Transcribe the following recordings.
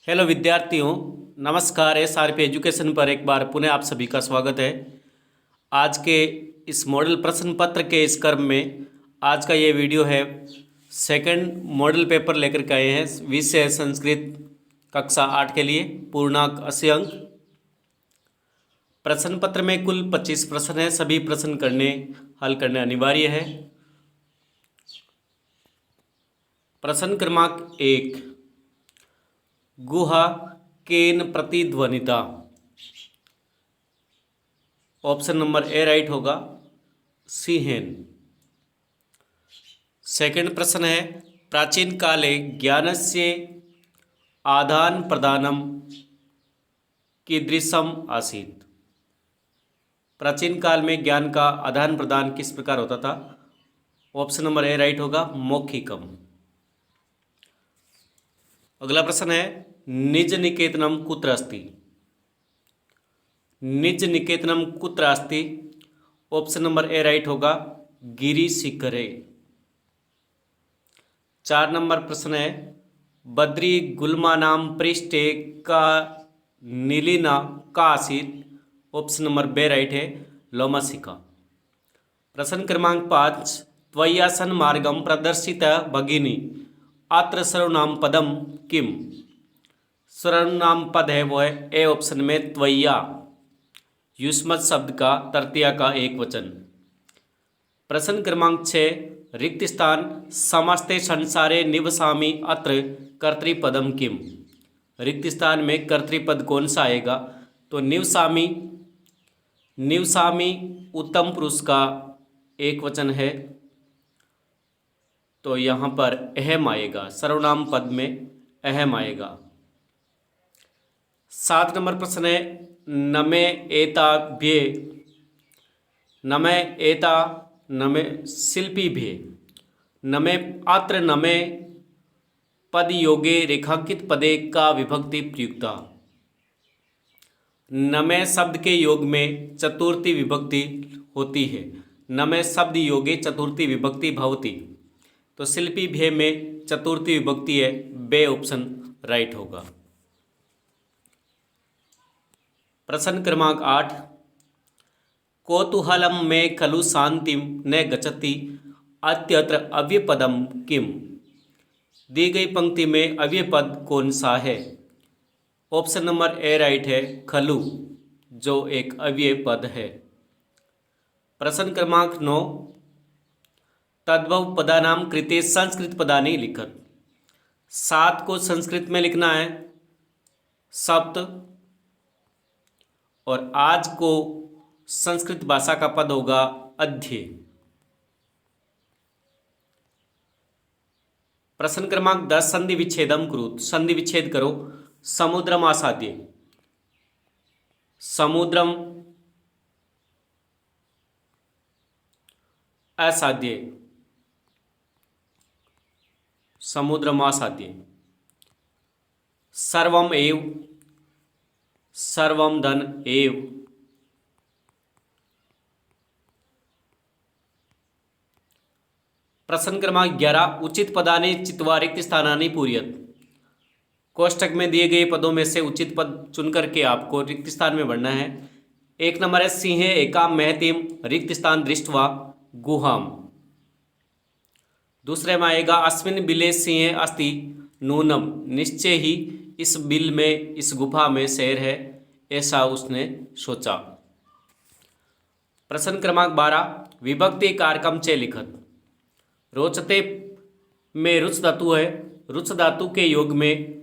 Hello विद्यार्थियों, नमस्कार। SRP education पर एक बार पुनः आप सभी का स्वागत है। आज के इस मॉडल प्रश्न पत्र के इस क्रम में आज का ये वीडियो है। सेकंड मॉडल पेपर लेकर के आए हैं विषय संस्कृत कक्षा 8 के लिए, पूर्णांक 80 अंक। प्रश्न पत्र में कुल 25 प्रश्न हैं। सभी प्रश्न हल करने अनिवार्य है। प्रश्न क्रमांक 1, गुहा केन प्रतिध्वनिता। ऑप्शन नंबर ए राइट होगा, सिंहेन। सेकंड प्रश्न है, प्राचीन काले ज्ञानस्य आदान प्रदानम कीदृशम आसीत्। प्राचीन काल में ज्ञान का आदान प्रदान किस प्रकार होता था। ऑप्शन नंबर ए राइट होगा, मौखिकम। अगला प्रश्न है, निज निकेतनम कुत्र अस्ति। निज निकेतनम कुत्र अस्ति। ऑप्शन नंबर ए राइट होगा, गिरिशिखरे। 4 नंबर प्रश्न है, बद्री गुल्मानाम पृष्ठे का नीलिना का आसीत्। ऑप्शन नंबर बे राइट है, लोमशिखा। प्रश्न क्रमांक 5, त्वय्यासन मार्गम प्रदर्शित भगिनी अत्र सर्वनाम पदम किम। सर्वनाम पद है वो है ए ऑप्शन में त्वय्या, युष्मत शब्द का तृतीया का एक वचन। प्रश्न क्रमांक 6, रिक्त स्थान समस्ते संसारे निवसामि अत्र कर्तृपदम किम। रिक्त स्थान में कर्तृपद कौन सा आएगा। तो निवसामि, निवसामि उत्तम पुरुष का एक वचन है, तो यहाँ पर अहम आएगा। सर्वनाम पद में अहम आएगा। 7 नंबर प्रश्न है, नमे एताभ्ये, नमे एता नमे शिल्पीभ्ये, नमे अत्र नमे पद योगे रेखांकित पदे का विभक्ति प्रयुक्ता। नमे शब्द के योग में चतुर्थी विभक्ति होती है। नमे शब्द योगे चतुर्थी विभक्ति भवति। तो शिल्पीभ्ये में चतुर्थी विभक्ति है, बे ऑप्शन राइट होगा। प्रश्न क्रमांक 8, कौतूहलम में खलु शांतिम न गच्छति अत्यत्र अव्ययपदम किम। दी गई पंक्ति में अव्ययपद कौन सा है। ऑप्शन नंबर ए राइट है, खलु, जो एक अव्ययपद है। प्रश्न क्रमांक 9, तद्भव पदानाम कृते संस्कृत पदानि लिखत। 7 को संस्कृत में लिखना है, सप्त, और आज को संस्कृत भाषा का पद होगा अध्य। प्रश्न क्रमांक 10, संधि विच्छेदम कुरुत। संधि विच्छेद करो। समुद्रम आसाद्य, समुद्रम असाध्य, समुद्रम असाध्य। सर्वम एव, सर्वम धन एव। प्रश्न क्रमांक 11, उचित पदानि चित्वा रिक्त स्थानानि पूरयत। कोष्टक में दिए गए पदों में से उचित पद चुन करके आपको रिक्त स्थान में भरना है। 1 नंबर है, सिंहे एकाम महतीम रिक्त स्थान दृष्ट्वा गुहाम। दूसरे में आएगा, अस्मिन बिले सिंहे अस्ति नूनम। निश्चय ही इस बिल में, इस गुफा में शेर है, ऐसा उसने सोचा। प्रश्न क्रमांक 12, विभक्ति कारकम चे लिखत। रोचते में रुच धातु है। रुच धातु के योग में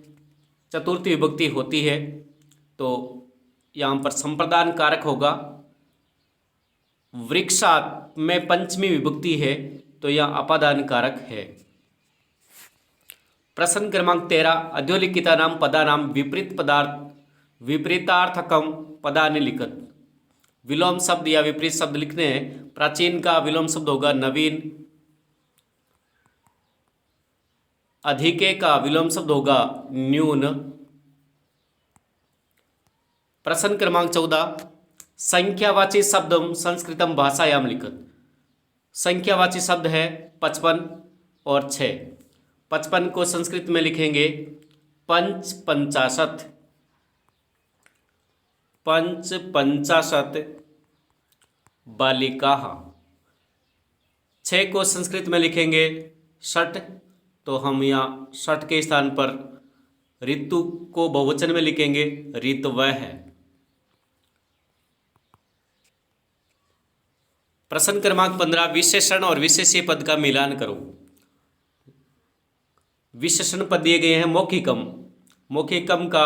चतुर्थी विभक्ति होती है, तो यहाँ पर संप्रदान कारक होगा। वृक्षात में पंचमी विभक्ति है, तो यह अपादान कारक है। प्रश्न क्रमांक 13, अधोलिखितानां पदानां विपरीतार्थकम पदानि लिखत। विलोम शब्द या विपरीत शब्द लिखने हैं। प्राचीन का विलोम शब्द होगा नवीन। अधिके का विलोम शब्द होगा न्यून। प्रश्न क्रमांक 14, संख्यावाची शब्दम संस्कृतम भाषायाम लिखत। संख्यावाची शब्द है 55 और 6। 55 को संस्कृत में लिखेंगे पंचाशत, पंचाशत बालिकाः। 6 को संस्कृत में लिखेंगे षट, तो हम यहाँ षट के स्थान पर ऋतु को बहुवचन में लिखेंगे ऋतवः है। प्रश्न क्रमांक 15, विशेषण और विशेष्य पद का मिलान करो। विशेषण पद दिए गए हैं मौखिकम, मौखिकम का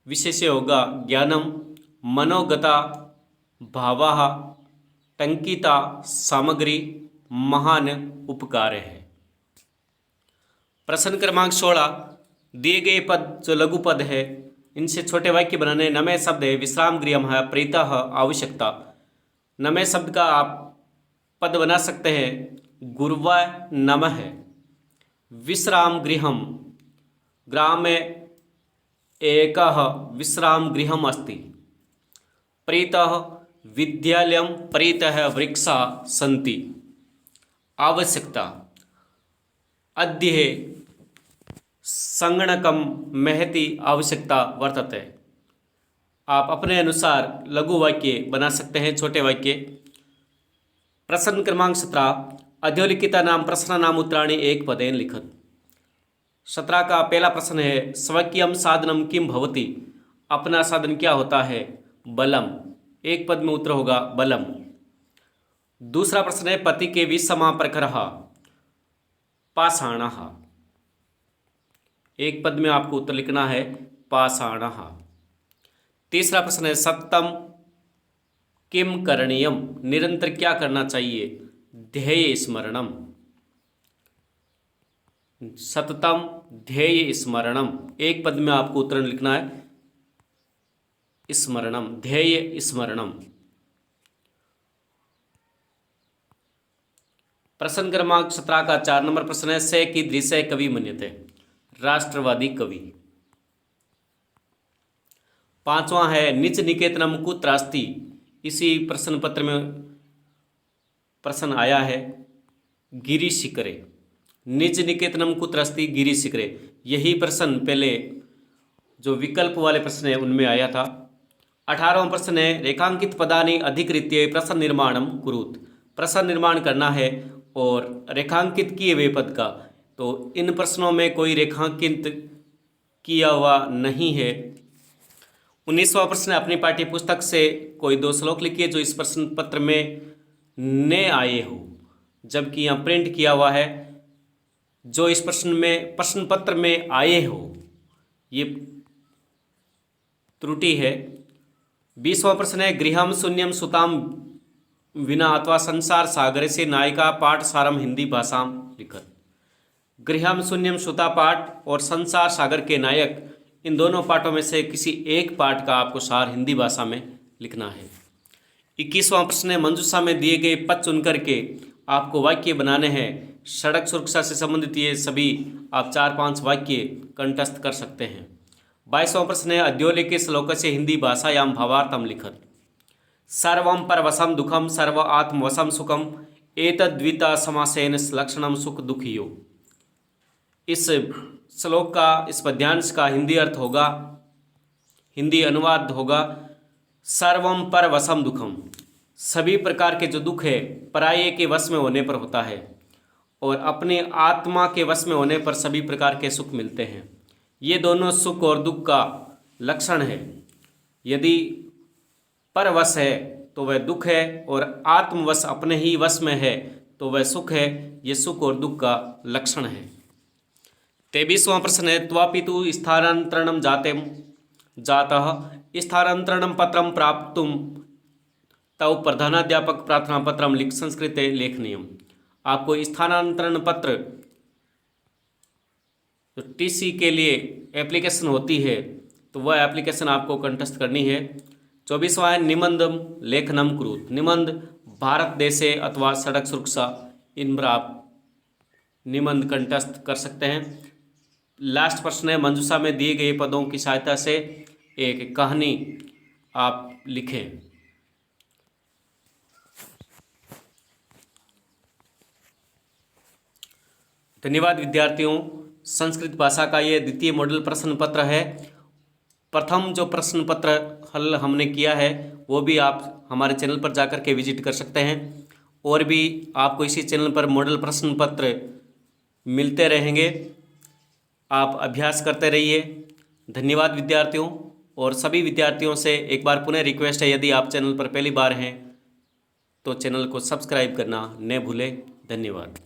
विशेष्य होगा ज्ञानम, मनोगता भावाः, टंकिता सामग्री, महान उपकार है। प्रश्न क्रमांक 16, दिए गए पद जो लघु पद है इनसे छोटे वाक्य बनाने। नमे शब्द है विश्राम गृहम है, प्रीतः आवश्यकता। नमे शब्द का आप पद बना सकते हैं गुरुवा नमः है, विश्राम गृहम, ग्रामे एकः विश्राम गृहम अस्ति, प्रीतः विद्यालयं प्रीतः वृक्षा सन्ति, आवश्यकता अद्य संगणकम महती आवश्यकता वर्तते। आप अपने अनुसार लघु वाक्य बना सकते हैं, छोटे वाक्य। प्रश्न क्रमांक 17, अधोलिखिता नाम प्रश्न नाम उत्तराणि एक पदेन लिखत। 17 का पहला प्रश्न है स्वकीयम साधनम किम भवति, अपना साधन क्या होता है, बलम। एक पद में उत्तर होगा बलम। दूसरा प्रश्न है पति के विषमा प्रखरः, पाषाणः। एक पद में आपको उत्तर लिखना है पाषाणः। तीसरा प्रश्न है सततम किम करणीयम, निरंतर क्या करना चाहिए, ध्येय स्मरणम। सततम ध्येय स्मरणम, एक पद में आपको उत्तर लिखना है स्मरणम, ध्येय स्मरणम। प्रश्न क्रमांक 17 का 4 नंबर प्रश्न है से की दृश्य कवि मन्यते, राष्ट्रवादी कवि। 5वां है निच निकेतनम कुत्रास्ति, इसी प्रश्न पत्र में प्रश्न आया है गिरीश शिखरे, निज निकेतनम कुत्रास्ति गिरीश शिखरे। यही प्रश्न पहले जो विकल्प वाले प्रश्न है उनमें आया था। 18वां प्रश्न है रेखांकित पदानि अधिकृत्य प्रश्न निर्माणम कुरुत, प्रश्न निर्माण करना है और रेखांकित किए हुए पद का, तो इन प्रश्नों में कोई रेखांकित किया हुआ नहीं है। 19वां प्रश्न अपनी पाठ्य पुस्तक से कोई 2 श्लोक लिखिए जो इस प्रश्न पत्र में न आए हो, जबकि यहाँ प्रिंट किया हुआ है जो इस प्रश्न पत्र में आए हो, ये त्रुटि है। 20वां प्रश्न है गृहम शून्यम सुताम विना अथवा संसार सागर से नायिका पाठ सारम हिंदी भाषा लिखत। गृहम शून्यम सुता पाठ और संसार सागर के नायक, इन दोनों पाठों में से किसी एक पाठ का आपको सार हिंदी भाषा में लिखना है। 21वां प्रश्न है मंजूषा में दिए गए पद चुन करके आपको वाक्य बनाने हैं। सड़क सुरक्षा से संबंधित ये सभी आप 4-5 वाक्य कंठस्थ कर सकते हैं। 22वां प्रश्न है अद्योलिके श्लोकस्य हिंदी भाषायां भावार्थम लिखत। सर्वं परवशं दुखम सर्व आत्मवशं सुखम एतद्विता समासेन लक्षणम सुख दुखियो। इस श्लोक का, इस पद्यांश का हिंदी अर्थ होगा, हिंदी अनुवाद होगा सर्वं परवशं दुखम, सभी प्रकार के जो दुख है पराये के वश में होने पर होता है और अपने आत्मा के वश में होने पर सभी प्रकार के सुख मिलते हैं। ये दोनों सुख और दुख का लक्षण है। यदि परवश है तो वह दुख है और आत्मवश अपने ही वश में है तो वह सुख है। ये सुख और दुख का लक्षण है। 23वां प्रश्न है त्वापितु स्थानांतरणम जातेम जातः स्थानांतरणम पत्रम प्राप्तुम तव प्रधानाध्यापक प्रार्थना पत्रम लिख संस्कृते लेखनीयम। आपको स्थानांतरण पत्र तो टीसी के लिए एप्लीकेशन होती है तो वह एप्लीकेशन आपको कंठस्थ करनी है। 24वां है निबंधम लेखनम कुरुत, निबंध भारत देशे अथवा सड़क सुरक्षा, इन पर आप निबंध कंठस्थ कर सकते हैं। लास्ट प्रश्न है मंजूषा में दिए गए पदों की सहायता से एक कहानी आप लिखें। धन्यवाद विद्यार्थियों, संस्कृत भाषा का ये द्वितीय मॉडल प्रश्न पत्र है। प्रथम जो प्रश्न पत्र हल हमने किया है वो भी आप हमारे चैनल पर जाकर के विजिट कर सकते हैं। और भी आपको इसी चैनल पर मॉडल प्रश्न पत्र मिलते रहेंगे। आप अभ्यास करते रहिए। धन्यवाद विद्यार्थियों। और सभी विद्यार्थियों से एक बार पुनः रिक्वेस्ट है, यदि आप चैनल पर पहली बार हैं तो चैनल को सब्सक्राइब करना न भूलें। धन्यवाद।